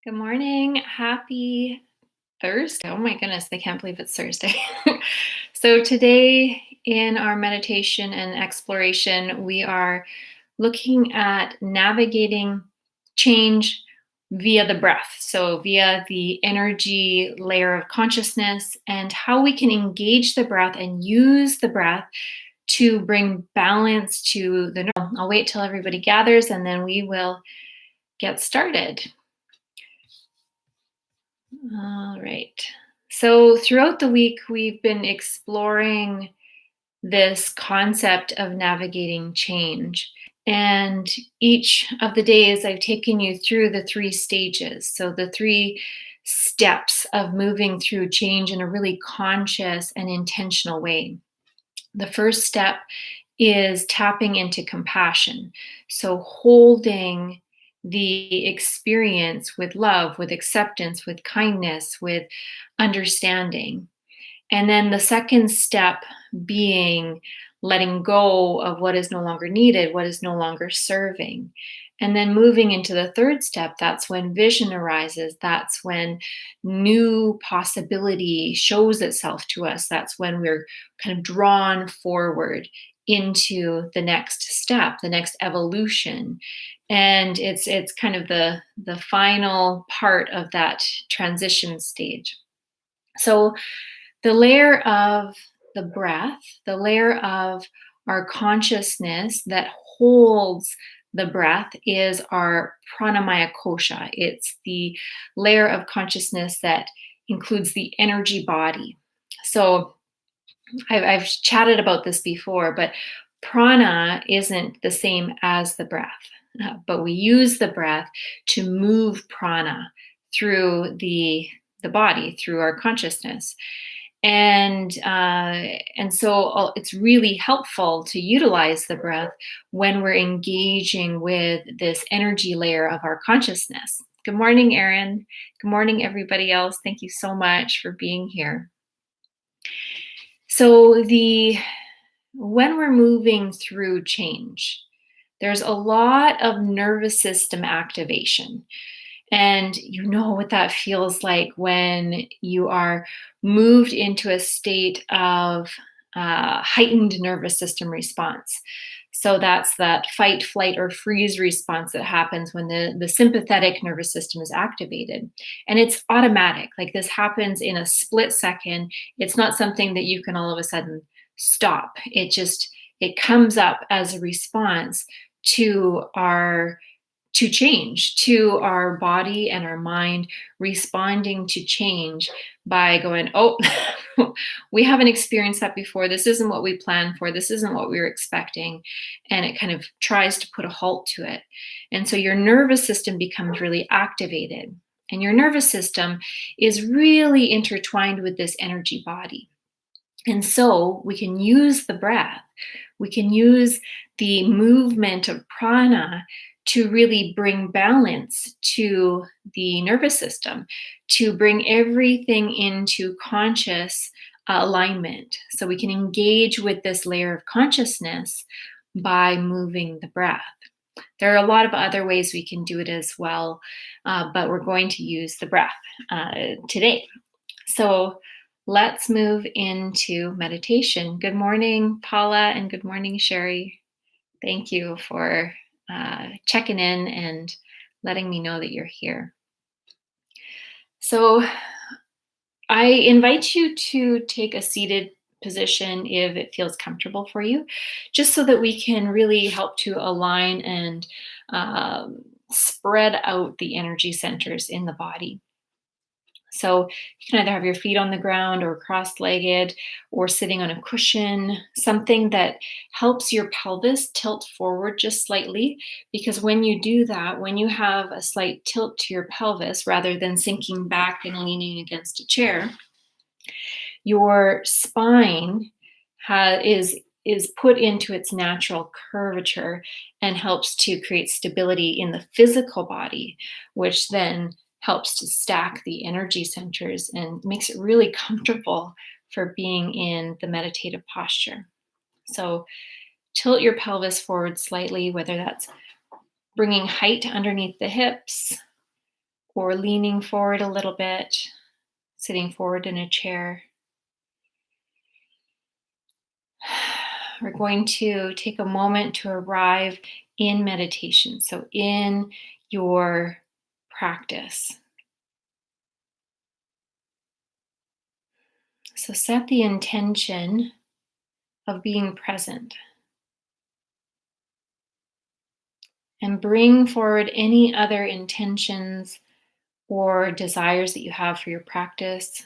Good morning. Happy Thursday. Oh my goodness, I can't believe it's Thursday. So, today in our meditation and exploration, we are looking at navigating change via the breath. So, via the energy layer of consciousness, and how we can engage the breath and use the breath to bring balance to the. I'll wait till everybody gathers and then we will get started. All right. So throughout the week, we've been exploring this concept of navigating change. And each of the days, I've taken you through the three stages. So the three steps of moving through change in a really conscious and intentional way. The first step is tapping into compassion. So holding the experience with love, with acceptance, with kindness, with understanding. And then the second step being letting go of what is no longer needed, what is no longer serving. And then moving into the third step, that's when vision arises. That's when new possibility shows itself to us. That's when we're kind of drawn forward into the next step, the next evolution. And it's kind of the final part of that transition stage. So the layer of the breath, the layer of our consciousness that holds the breath is our pranamaya kosha. It's the layer of consciousness that includes the energy body. So I've chatted about this before, but prana isn't the same as the breath, but we use the breath to move prana through the body, through our consciousness. And so it's really helpful to utilize the breath when we're engaging with this energy layer of our consciousness. Good morning, Erin. Good morning, everybody else. Thank you so much for being here. So when we're moving through change, there's a lot of nervous system activation. And you know what that feels like when you are moved into a state of heightened nervous system response. So that's that fight, flight, or freeze response that happens when the sympathetic nervous system is activated. And it's automatic. Like this happens in a split second. It's not something that you can all of a sudden stop. It comes up as a response to our to change, to our body and our mind responding to change by going, oh, we haven't experienced that before. This isn't what we planned for. This isn't what we were expecting. And it kind of tries to put a halt to it. And so your nervous system becomes really activated. And your nervous system is really intertwined with this energy body. And so we can use the breath, we can use the movement of prana to really bring balance to the nervous system, to bring everything into conscious alignment. So we can engage with this layer of consciousness by moving the breath. There are a lot of other ways we can do it as well, but we're going to use the breath today. So let's move into meditation. Good morning, Paula, and good morning, Sherry. Thank you for checking in and letting me know that you're here. So I invite you to take a seated position if it feels comfortable for you, just so that we can really help to align and spread out the energy centers in the body. So you can either have your feet on the ground or cross-legged or sitting on a cushion, something that helps your pelvis tilt forward just slightly. Because when you do that, when you have a slight tilt to your pelvis rather than sinking back and leaning against a chair, your spine is put into its natural curvature and helps to create stability in the physical body, which then helps to stack the energy centers and makes it really comfortable for being in the meditative posture. So tilt your pelvis forward slightly, whether that's bringing height underneath the hips or leaning forward a little bit, sitting forward in a chair. We're going to take a moment to arrive in meditation, so in your practice. So set the intention of being present and bring forward any other intentions or desires that you have for your practice.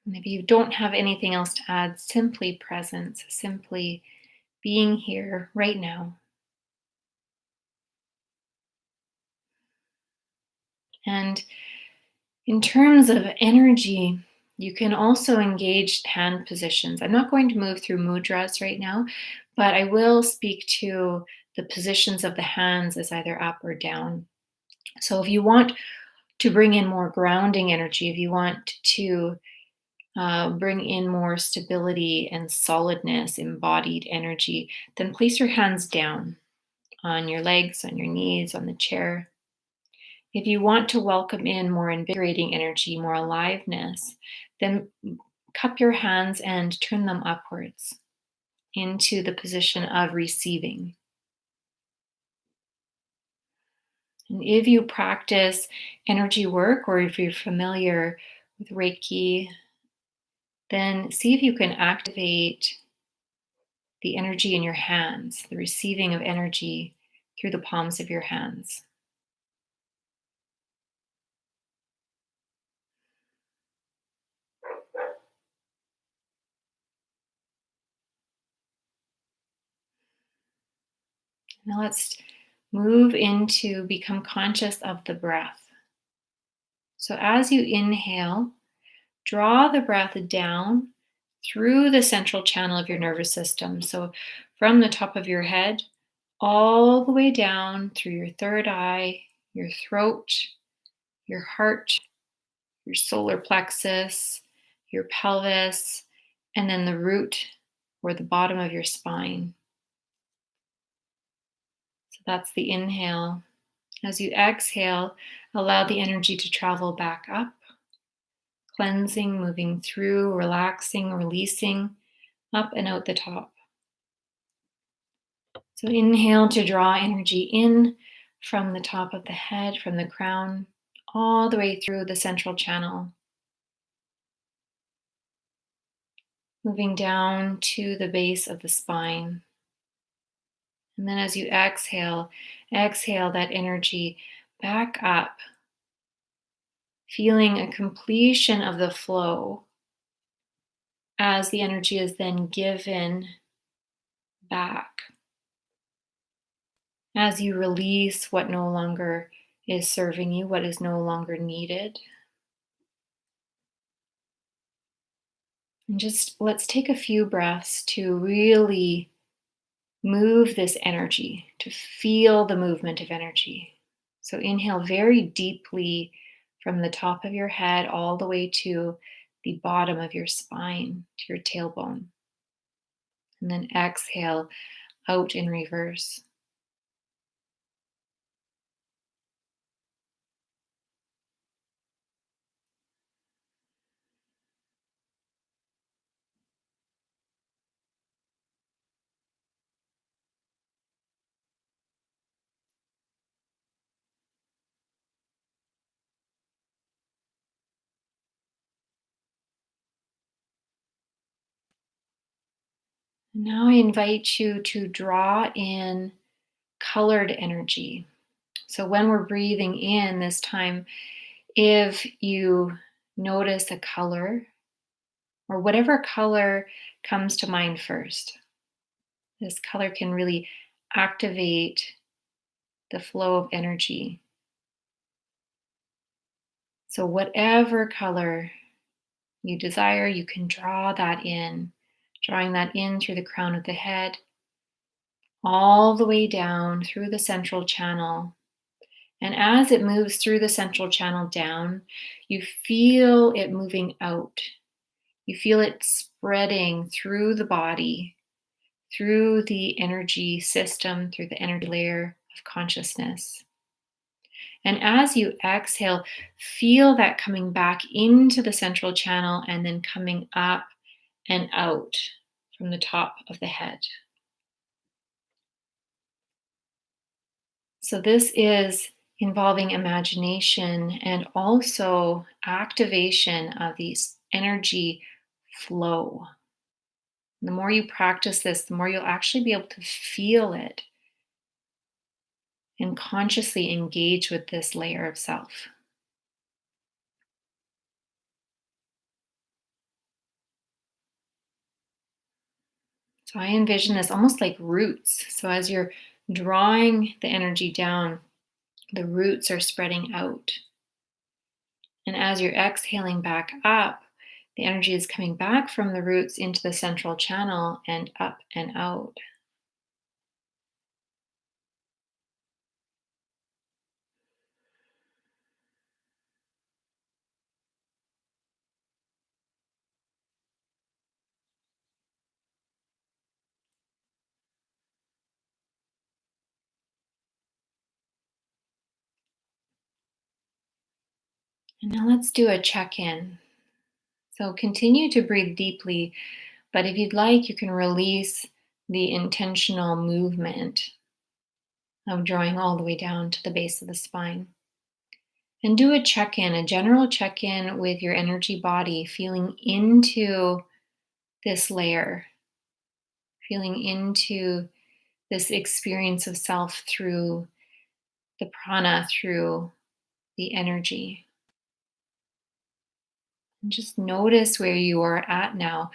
And if you don't have anything else to add, simply presence, simply being here right now. And in terms of energy, you can also engage hand positions. I'm not going to move through mudras right now, but I will speak to the positions of the hands as either up or down. So if you want to bring in more grounding energy, if you want to bring in more stability and solidness, embodied energy, then place your hands down on your legs, on your knees, on the chair. If you want to welcome in more invigorating energy, more aliveness, then cup your hands and turn them upwards into the position of receiving. And if you practice energy work or if you're familiar with Reiki, then see if you can activate the energy in your hands, the receiving of energy through the palms of your hands. Now let's move into become conscious of the breath. So as you inhale, draw the breath down through the central channel of your nervous system. So from the top of your head, all the way down through your third eye, your throat, your heart, your solar plexus, your pelvis, and then the root or the bottom of your spine. So that's the inhale. As you exhale, allow the energy to travel back up, cleansing, moving through, relaxing, releasing, up and out the top. So inhale to draw energy in from the top of the head, from the crown, all the way through the central channel, moving down to the base of the spine. And then as you exhale, exhale that energy back up, feeling a completion of the flow as the energy is then given back. As you release what no longer is serving you, what is no longer needed. And just let's take a few breaths to really move this energy, to feel the movement of energy. So inhale very deeply from the top of your head all the way to the bottom of your spine, to your tailbone. And then exhale out in reverse. Now I invite you to draw in colored energy. So when we're breathing in this time, if you notice a color or whatever color comes to mind first, this color can really activate the flow of energy. So whatever color you desire, you can draw that in, drawing that in through the crown of the head, all the way down through the central channel. And as it moves through the central channel down, you feel it moving out. You feel it spreading through the body, through the energy system, through the energy layer of consciousness. And as you exhale, feel that coming back into the central channel and then coming up and out from the top of the head. So, this is involving imagination and also activation of these energy flow. The more you practice this, the more you'll actually be able to feel it and consciously engage with this layer of self. So I envision this almost like roots. So as you're drawing the energy down, the roots are spreading out. And as you're exhaling back up, the energy is coming back from the roots into the central channel and up and out. And now let's do a check in. So continue to breathe deeply, but if you'd like, you can release the intentional movement of drawing all the way down to the base of the spine. And do a check in, a general check in with your energy body, feeling into this layer, feeling into this experience of self through the prana, through the energy. And just notice where you are at now.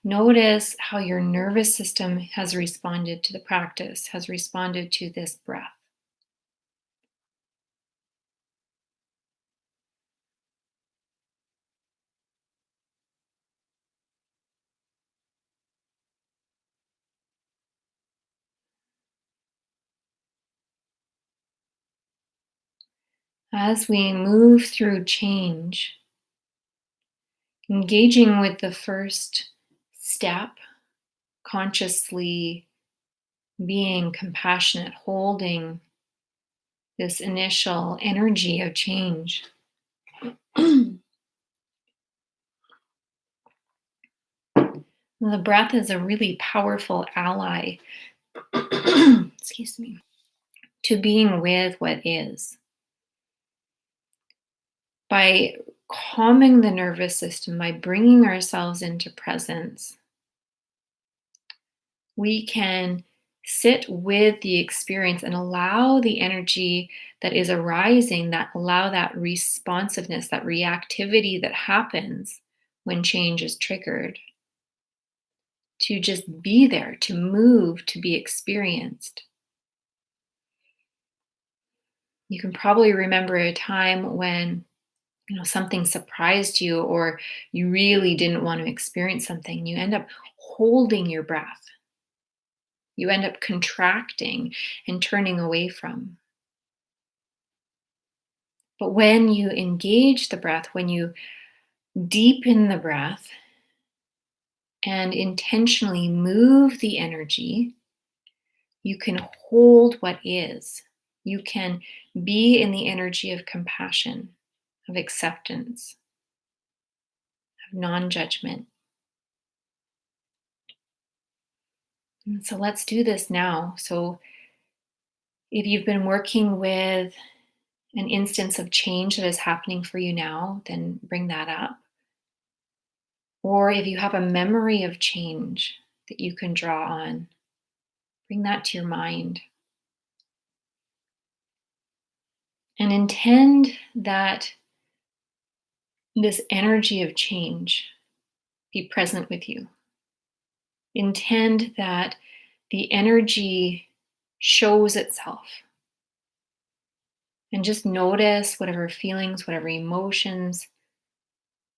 Notice how your nervous system has responded to the practice, has responded to this breath. As we move through change, engaging with the first step, consciously being compassionate, holding this initial energy of change. The breath is a really powerful ally, excuse me, to being with what is. By calming the nervous system, by bringing ourselves into presence, we can sit with the experience and allow the energy that is arising, that allow that responsiveness, that reactivity that happens when change is triggered, to just be there, to move, to be experienced. You can probably remember a time when something surprised you, or you really didn't want to experience something. You end up holding your breath. You end up contracting and turning away from. But when you engage the breath, when you deepen the breath and intentionally move the energy, you can hold what is. You can be in the energy of compassion, of acceptance, of non-judgment. And so let's do this now. So if you've been working with an instance of change that is happening for you now, then bring that up. Or if you have a memory of change that you can draw on, bring that to your mind. And intend that this energy of change be present with you. Intend that the energy shows itself. And just notice whatever feelings, whatever emotions,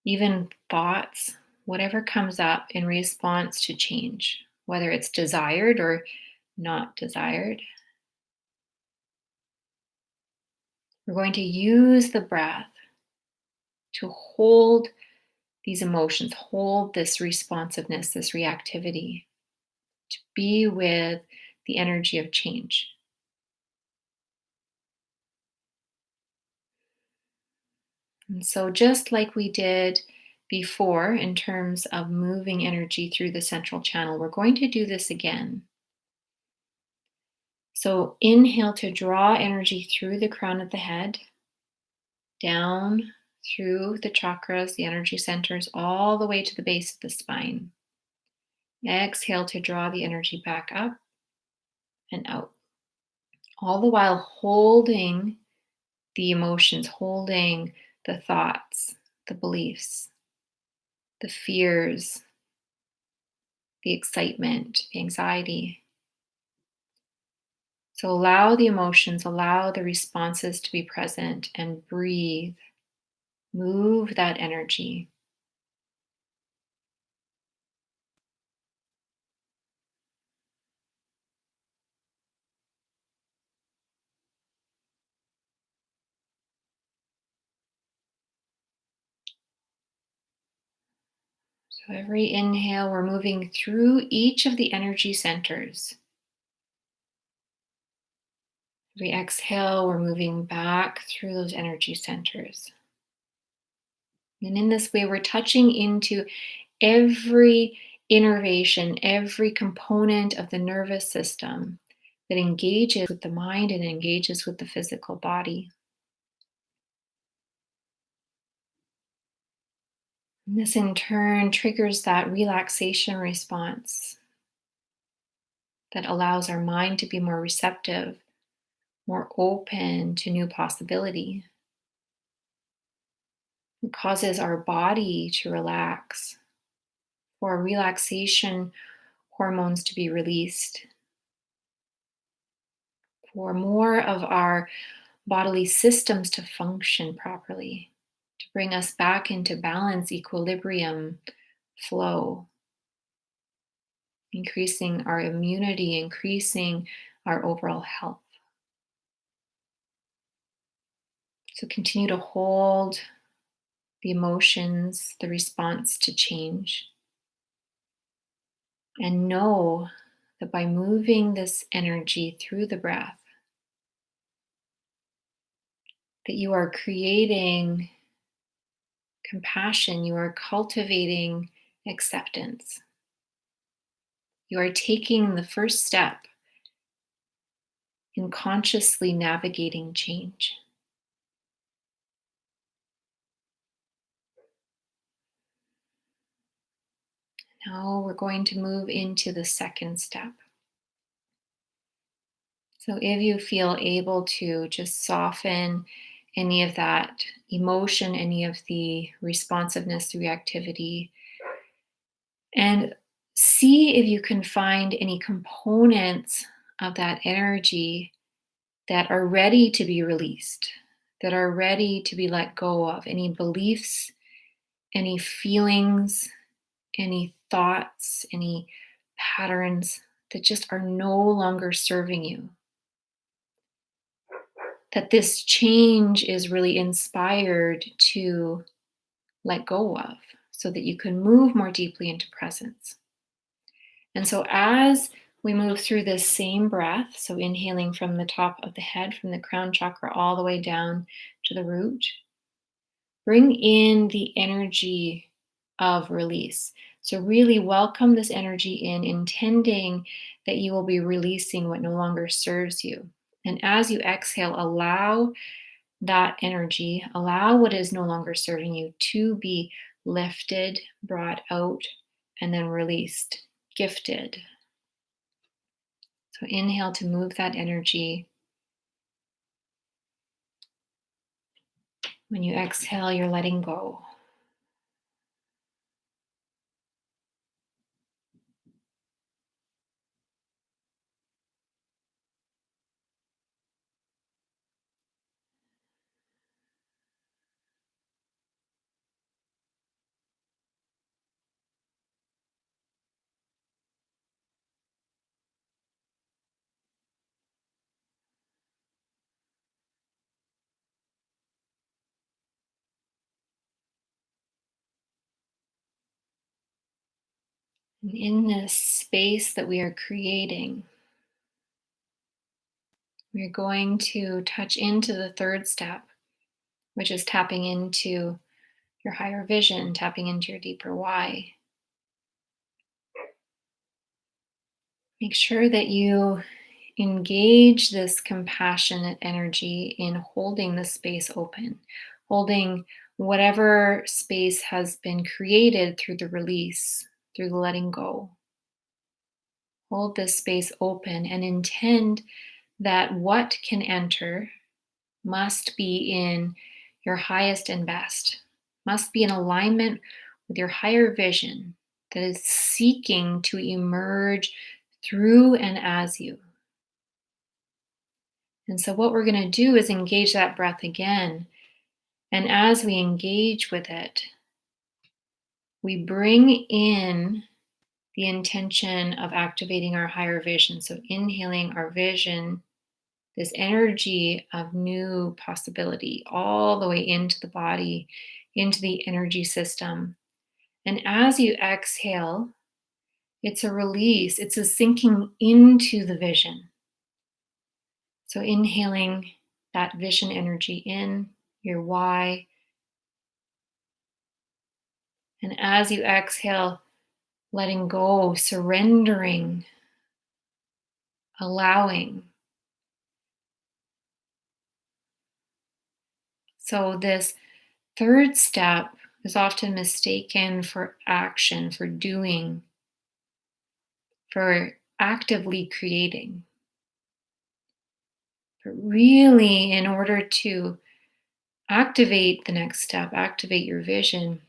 even thoughts, whatever comes up in response to change, whether it's desired or not desired. We're going to use the breath to hold these emotions, hold this responsiveness, this reactivity. to be with the energy of change. And so, just like we did before in terms of moving energy through the central channel, we're going to do this again. So, inhale to draw energy through the crown of the head, down through the chakras, the energy centers, all the way to the base of the spine. Exhale to draw the energy back up and out, all the while holding the emotions, holding the thoughts, the beliefs, the fears, the excitement, the anxiety. So allow the emotions, allow the responses to be present and breathe. Move that energy. So every inhale, we're moving through each of the energy centers. Every exhale, we're moving back through those energy centers. And in this way, we're touching into every innervation, every component of the nervous system that engages with the mind and engages with the physical body. And this in turn triggers that relaxation response that allows our mind to be more receptive, more open to new possibility. It causes our body to relax, for relaxation hormones to be released, for more of our bodily systems to function properly, to bring us back into balance, equilibrium, flow, increasing our immunity, increasing our overall health. So continue to hold the emotions, the response to change, and know that by moving this energy through the breath, that you are creating compassion, you are cultivating acceptance. You are taking the first step in consciously navigating change. Now we're going to move into the second step. So if you feel able to just soften any of that emotion, any of the responsiveness, the reactivity, and see if you can find any components of that energy that are ready to be released, that are ready to be let go of, any beliefs, any feelings, any thoughts, any patterns that just are no longer serving you. That this change is really inspired to let go of so that you can move more deeply into presence. And so, as we move through this same breath, so inhaling from the top of the head, from the crown chakra, all the way down to the root, bring in the energy of release. So, really welcome this energy in, intending that you will be releasing what no longer serves you. And as you exhale, allow that energy, allow what is no longer serving you to be lifted, brought out, and then released, gifted. So inhale to move that energy. When you exhale, you're letting go. And in this space that we are creating, we're going to touch into the third step, which is tapping into your higher vision, tapping into your deeper why. Make sure that you engage this compassionate energy in holding the space open, holding whatever space has been created through the release, through the letting go. Hold this space open and intend that what can enter must be in your highest and best, must be in alignment with your higher vision that is seeking to emerge through and as you. And so, what we're going to do is engage that breath again. And as we engage with it, we bring in the intention of activating our higher vision. So, inhaling our vision, this energy of new possibility, all the way into the body, into the energy system. And as you exhale, it's a release, it's a sinking into the vision. So, inhaling that vision energy in, your why. And as you exhale, letting go, surrendering, allowing. So, this third step is often mistaken for action, for doing, for actively creating. But really, in order to activate the next step, activate your vision,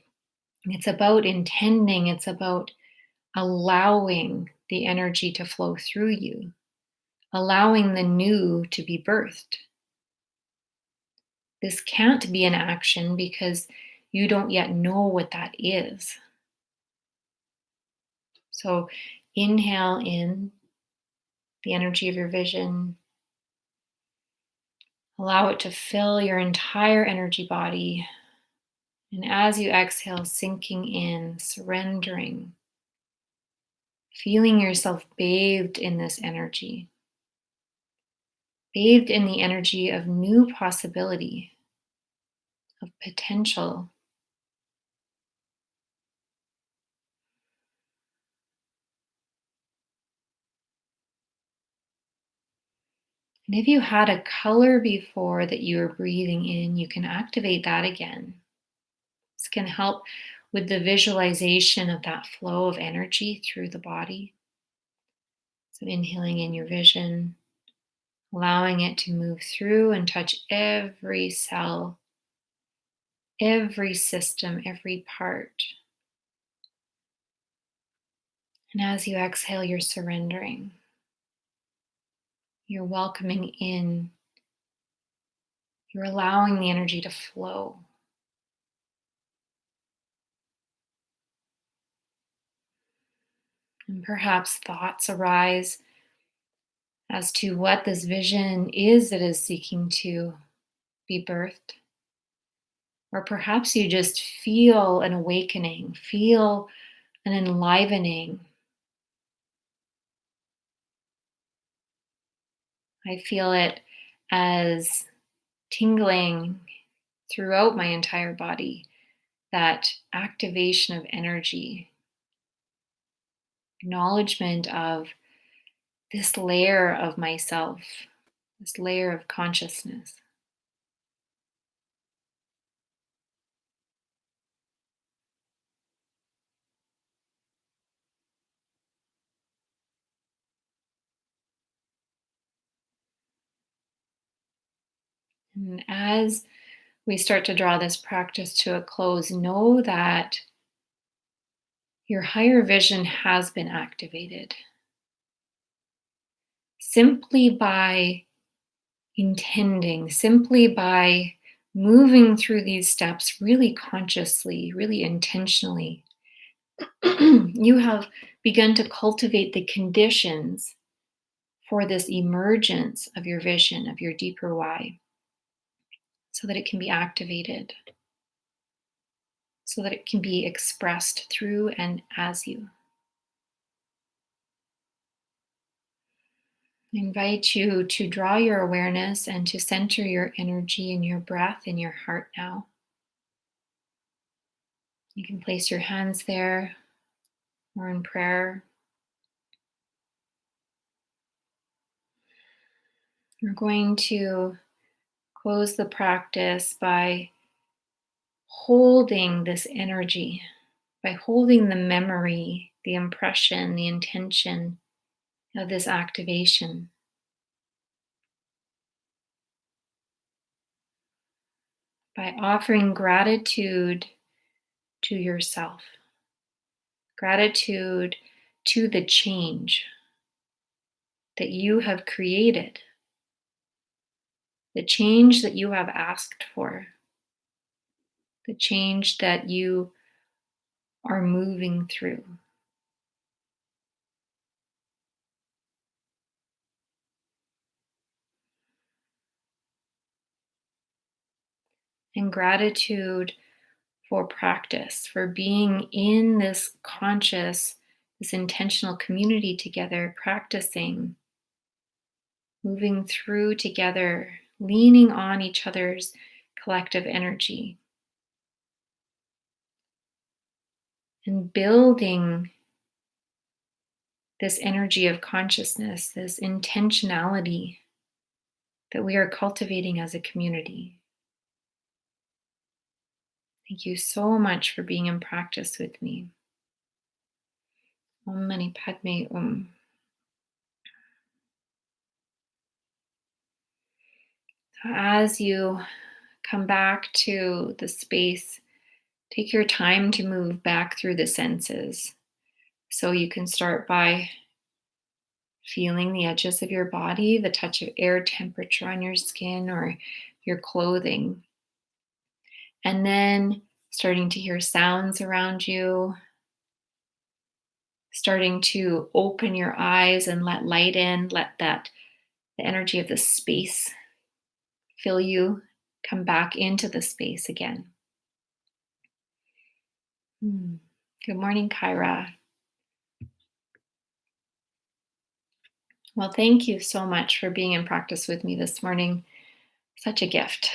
it's about intending, it's about allowing the energy to flow through you, allowing the new to be birthed. This can't be an action because you don't yet know what that is. So inhale in the energy of your vision. Allow it to fill your entire energy body. And as you exhale, sinking in, surrendering, feeling yourself bathed in this energy, bathed in the energy of new possibility, of potential. And if you had a color before that you were breathing in, you can activate that again. This can help with the visualization of that flow of energy through the body. So, inhaling in your vision, allowing it to move through and touch every cell, every system, every part. And as you exhale, you're surrendering. You're welcoming in. You're allowing the energy to flow. And perhaps thoughts arise as to what this vision is that is seeking to be birthed. Or perhaps you just feel an awakening, feel an enlivening. I feel it as tingling throughout my entire body, that activation of energy, acknowledgement of this layer of myself, this layer of consciousness. And as we start to draw this practice to a close, know that your higher vision has been activated simply by intending, simply by moving through these steps really consciously, really intentionally. You have begun to cultivate the conditions for this emergence of your vision, of your deeper why, so that it can be activated, so that it can be expressed through and as you. I invite you to draw your awareness and to center your energy in your breath in your heart now. You can place your hands there or in prayer. We're going to close the practice by holding this energy, by holding the memory, the impression, the intention of this activation, by offering gratitude to yourself, gratitude to the change that you have created, the change that you have asked for, the change that you are moving through. And gratitude for practice, for being in this conscious, this intentional community together, practicing, moving through together, leaning on each other's collective energy, and building this energy of consciousness, this intentionality that we are cultivating as a community. Thank you so much for being in practice with me. Om Mani Padme Um. As you come back to the space, take your time to move back through the senses. So you can start by feeling the edges of your body, the touch of air temperature on your skin or your clothing. And then starting to hear sounds around you, starting to open your eyes and let light in, let the energy of the space fill you, come back into the space again. Good morning, Kyra. Well, thank you so much for being in practice with me this morning. Such a gift.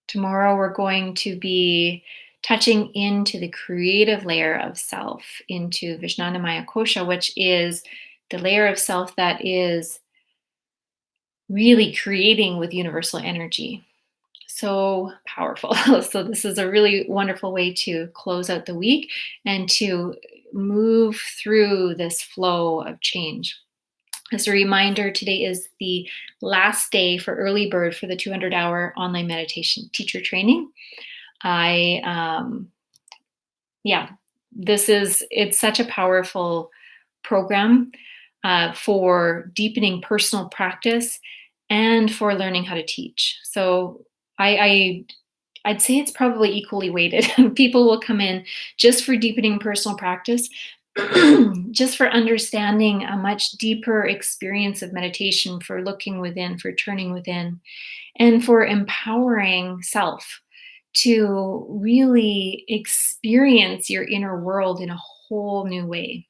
Tomorrow, we're going to be touching into the creative layer of self, into Vijnanamaya Kosha, which is the layer of self that is really creating with universal energy. So powerful. So, this is a really wonderful way to close out the week and to move through this flow of change. As a reminder, today is the last day for early bird for the 200-hour online meditation teacher training. Yeah, it's such a powerful program for deepening personal practice and for learning how to teach. So I'd say it's probably equally weighted. People will come in just for deepening personal practice, just for understanding a much deeper experience of meditation, for looking within, for turning within, and for empowering self to really experience your inner world in a whole new way.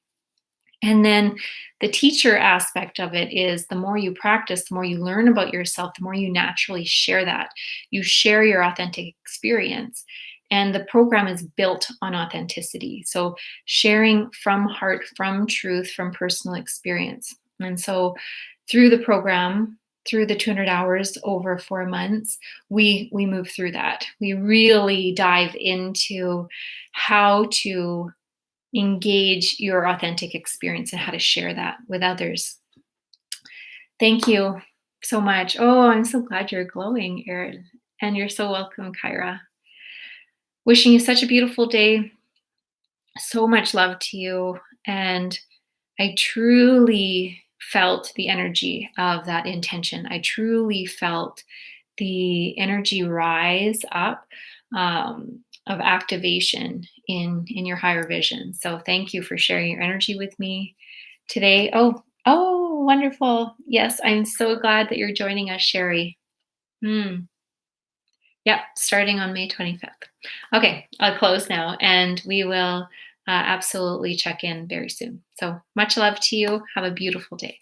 And then the teacher aspect of it is the more you practice, the more you learn about yourself, the more you naturally share that. You share your authentic experience. And the program is built on authenticity. So sharing from heart, from truth, from personal experience. And so through the program, through the 200 hours over 4 months, we move through that. We really dive into how to engage your authentic experience and how to share that with others. Thank you so much. Oh, I'm so glad you're glowing, Erin. And you're so welcome, Kyra. Wishing you such a beautiful day. So much love to you. And I truly felt the energy of that intention. I truly felt the energy rise up of activation in your higher vision. So thank you for sharing your energy with me today. Oh, wonderful. Yes, I'm so glad that you're joining us, Sherry. Yep, starting on May 25th. Okay, I'll close now and we will absolutely check in very soon. So much love to you. Have a beautiful day.